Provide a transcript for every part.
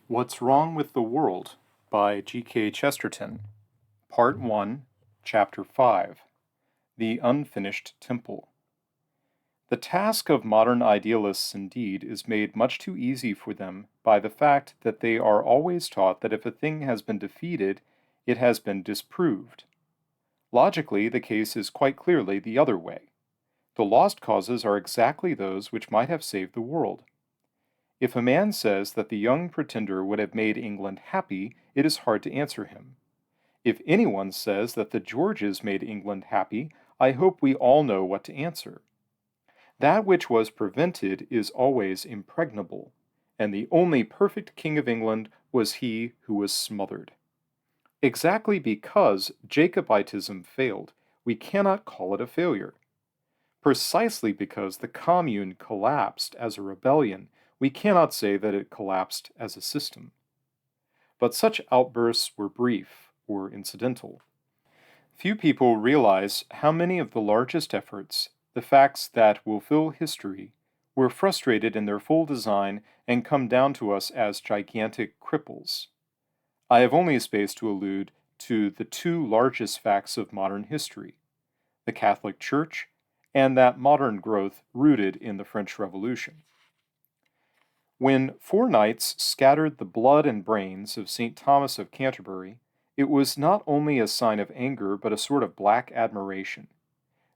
What's Wrong with the World by G.K. Chesterton, Part 1, Chapter 5, The Unfinished Temple. The task of modern idealists, indeed, is made much too easy for them by the fact that they are always taught that if a thing has been defeated, it has been disproved. Logically, the case is quite clearly the other way. The lost causes are exactly those which might have saved the world. If a man says that the young Pretender would have made England happy, it is hard to answer him. If anyone says that the Georges made England happy, I hope we all know what to answer. That which was prevented is always impregnable, and the only perfect King of England was he who was smothered. Exactly because Jacobitism failed, we cannot call it a failure. Precisely because the Commune collapsed as a rebellion, we cannot say that it collapsed as a system. But such outbursts were brief or incidental. Few people realize how many of the largest efforts, the facts that will fill history, were frustrated in their full design and come down to us as gigantic cripples. I have only space to allude to the two largest facts of modern history, the Catholic Church and that modern growth rooted in the French Revolution. When 4 knights scattered the blood and brains of St. Thomas of Canterbury, it was not only a sign of anger but a sort of black admiration.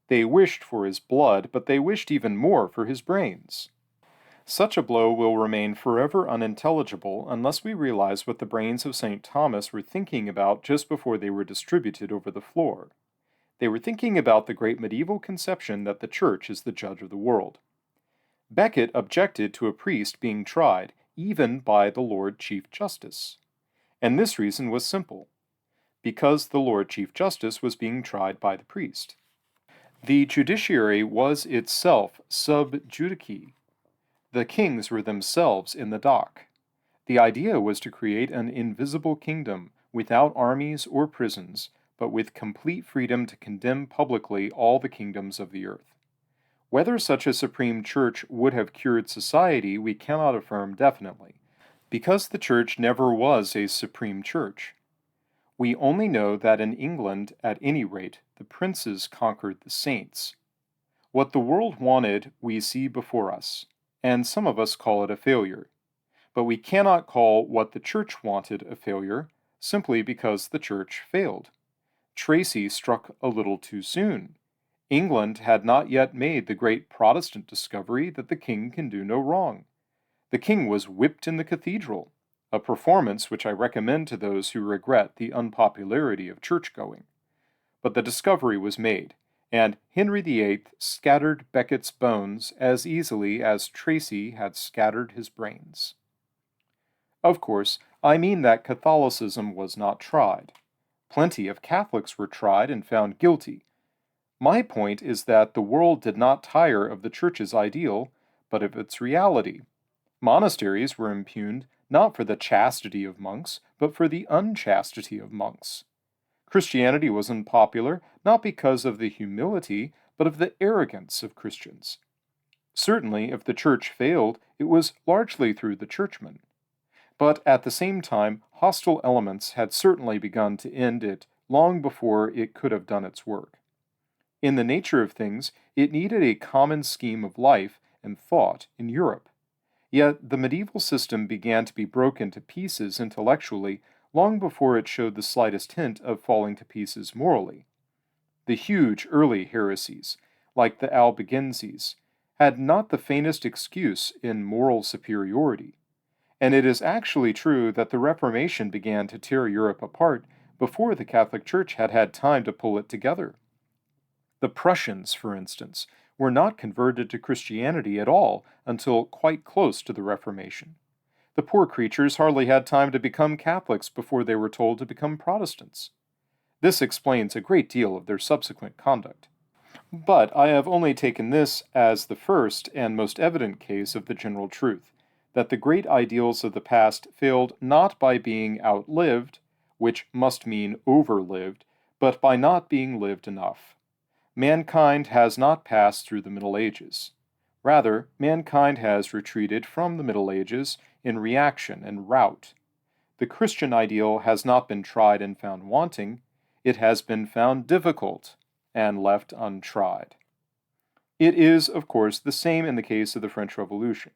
They wished for his blood, but they wished even more for his brains. Such a blow will remain forever unintelligible unless we realize what the brains of St. Thomas were thinking about just before they were distributed over the floor. They were thinking about the great medieval conception that the Church is the judge of the world. Becket objected to a priest being tried, even by the Lord Chief Justice. And this reason was simple, because the Lord Chief Justice was being tried by the priest. The judiciary was itself sub judice. The kings were themselves in the dock. The idea was to create an invisible kingdom without armies or prisons, but with complete freedom to condemn publicly all the kingdoms of the earth. Whether such a supreme church would have cured society, we cannot affirm definitely, because the church never was a supreme church. We only know that in England, at any rate, the princes conquered the saints. What the world wanted we see before us, and some of us call it a failure. But we cannot call what the church wanted a failure, simply because the church failed. Tracy struck a little too soon. England had not yet made the great Protestant discovery that the king can do no wrong. The king was whipped in the cathedral, a performance which I recommend to those who regret the unpopularity of church-going. But the discovery was made, and Henry VIII scattered Becket's bones as easily as Tracy had scattered his brains. Of course, I mean that Catholicism was not tried. Plenty of Catholics were tried and found guilty. My point is that the world did not tire of the Church's ideal, but of its reality. Monasteries were impugned not for the chastity of monks, but for the unchastity of monks. Christianity was unpopular not because of the humility, but of the arrogance of Christians. Certainly, if the Church failed, it was largely through the churchmen. But at the same time, hostile elements had certainly begun to end it long before it could have done its work. In the nature of things, it needed a common scheme of life and thought in Europe. Yet the medieval system began to be broken to pieces intellectually long before it showed the slightest hint of falling to pieces morally. The huge early heresies, like the Albigenses, had not the faintest excuse in moral superiority. And it is actually true that the Reformation began to tear Europe apart before the Catholic Church had had time to pull it together. The Prussians, for instance, were not converted to Christianity at all until quite close to the Reformation. The poor creatures hardly had time to become Catholics before they were told to become Protestants. This explains a great deal of their subsequent conduct. But I have only taken this as the first and most evident case of the general truth, that the great ideals of the past failed not by being outlived, which must mean overlived, but by not being lived enough. Mankind has not passed through the Middle Ages. Rather, mankind has retreated from the Middle Ages in reaction and rout, the Christian ideal has not been tried and found wanting, it has been found difficult and left untried. It is, of course, the same in the case of the French Revolution.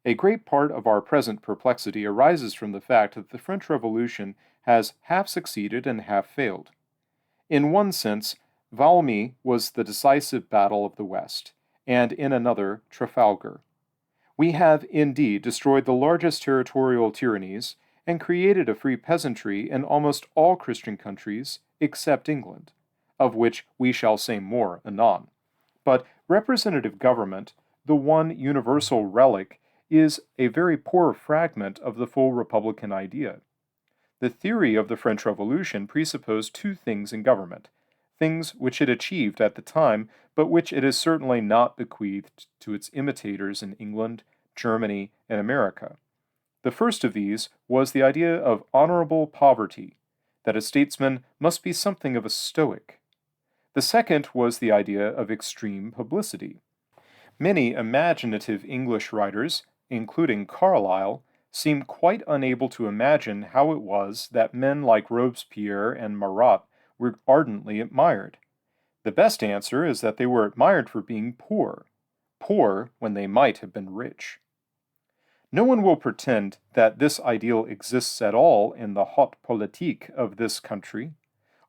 A great part of our present perplexity arises from the fact that the French Revolution has half succeeded and half failed. In one sense, Valmy was the decisive battle of the West, and in another, Trafalgar. We have, indeed, destroyed the largest territorial tyrannies and created a free peasantry in almost all Christian countries except England, of which we shall say more anon. But representative government, the one universal relic, is a very poor fragment of the full Republican idea. The theory of the French Revolution presupposed two things in government, things which it achieved at the time, but which it has certainly not bequeathed to its imitators in England, Germany, and America. The first of these was the idea of honorable poverty, that a statesman must be something of a stoic. The second was the idea of extreme publicity. Many imaginative English writers, including Carlyle, seem quite unable to imagine how it was that men like Robespierre and Marat were ardently admired. The best answer is that they were admired for being poor when they might have been rich. No one will pretend that this ideal exists at all in the haute politique of this country.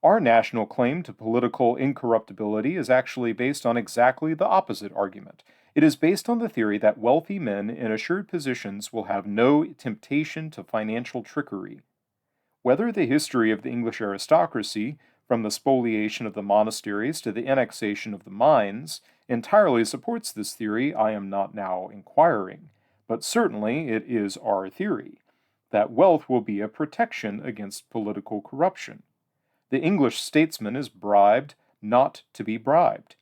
Our national claim to political incorruptibility is actually based on exactly the opposite argument. It is based on the theory that wealthy men in assured positions will have no temptation to financial trickery. Whether the history of the English aristocracy, from the spoliation of the monasteries to the annexation of the mines, entirely supports this theory, I am not now inquiring, but certainly it is our theory, that wealth will be a protection against political corruption. The English statesman is bribed not to be bribed.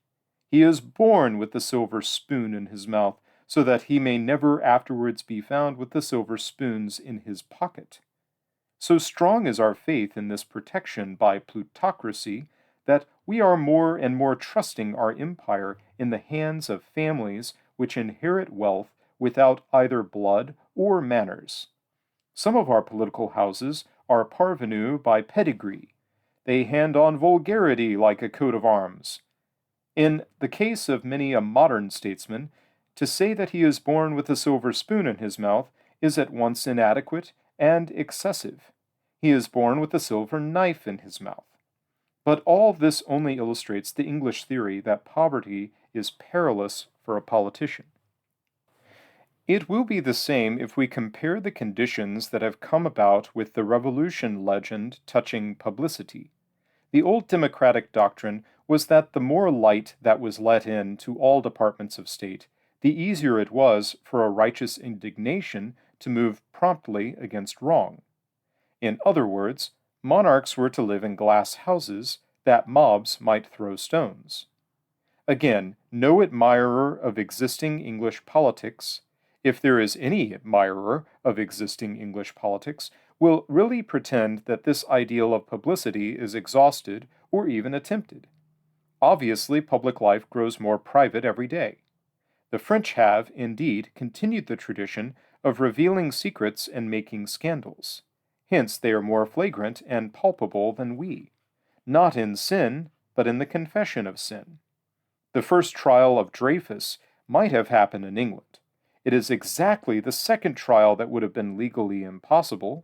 He is born with the silver spoon in his mouth, so that he may never afterwards be found with the silver spoons in his pocket. So strong is our faith in this protection by plutocracy that we are more and more trusting our empire in the hands of families which inherit wealth without either blood or manners. Some of our political houses are parvenus by pedigree. They hand on vulgarity like a coat of arms. In the case of many a modern statesman, to say that he is born with a silver spoon in his mouth is at once inadequate and excessive. He is born with a silver knife in his mouth. But all this only illustrates the English theory that poverty is perilous for a politician. It will be the same if we compare the conditions that have come about with the Revolution legend touching publicity. The old democratic doctrine was that the more light that was let in to all departments of state, the easier it was for a righteous indignation to move promptly against wrong. In other words, monarchs were to live in glass houses that mobs might throw stones. Again, no admirer of existing English politics, if there is any admirer of existing English politics, will really pretend that this ideal of publicity is exhausted or even attempted. Obviously, public life grows more private every day. The French have, indeed, continued the tradition of revealing secrets and making scandals. Hence, they are more flagrant and palpable than we, not in sin, but in the confession of sin. The first trial of Dreyfus might have happened in England. It is exactly the second trial that would have been legally impossible.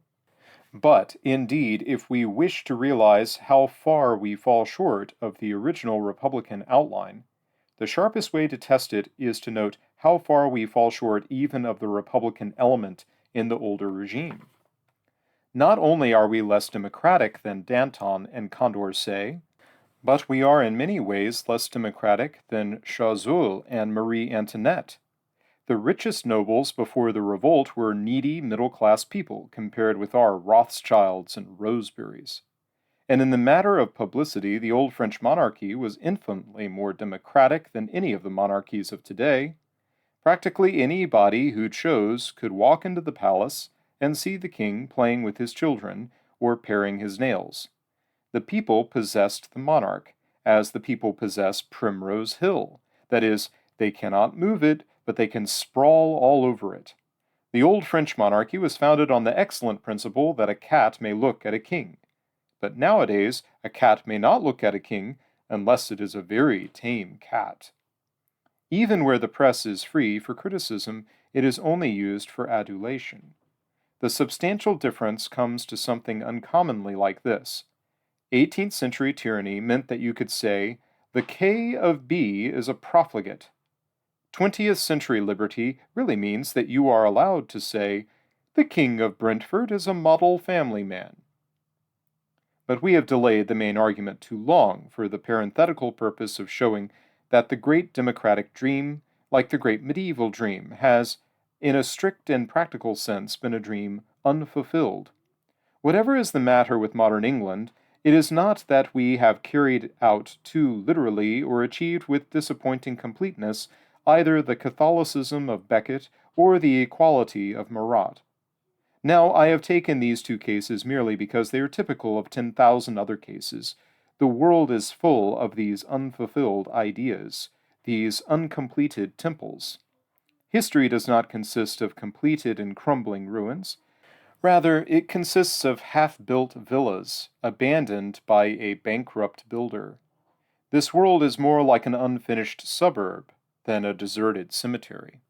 But, indeed, if we wish to realize how far we fall short of the original Republican outline, the sharpest way to test it is to note how far we fall short even of the Republican element in the older regime. Not only are we less democratic than Danton and Condorcet, but we are in many ways less democratic than Choiseul and Marie Antoinette. The richest nobles before the revolt were needy middle-class people compared with our Rothschilds and Roseberries. And in the matter of publicity, the old French monarchy was infinitely more democratic than any of the monarchies of today. Practically anybody who chose could walk into the palace and see the king playing with his children or paring his nails. The people possessed the monarch, as the people possess Primrose Hill. That is, they cannot move it, but they can sprawl all over it. The old French monarchy was founded on the excellent principle that a cat may look at a king. But nowadays, a cat may not look at a king unless it is a very tame cat. Even where the press is free for criticism, it is only used for adulation. The substantial difference comes to something uncommonly like this. 18th century tyranny meant that you could say, the K of B is a profligate. 20th century liberty really means that you are allowed to say, the King of Brentford is a model family man. But we have delayed the main argument too long for the parenthetical purpose of showing that the great democratic dream, like the great medieval dream, has, in a strict and practical sense, been a dream unfulfilled. Whatever is the matter with modern England, it is not that we have carried out too literally or achieved with disappointing completeness either the Catholicism of Becket or the equality of Marat. Now, I have taken these two cases merely because they are typical of 10,000 other cases. The world is full of these unfulfilled ideas, these uncompleted temples. History does not consist of completed and crumbling ruins. Rather, it consists of half-built villas, abandoned by a bankrupt builder. This world is more like an unfinished suburb than a deserted cemetery.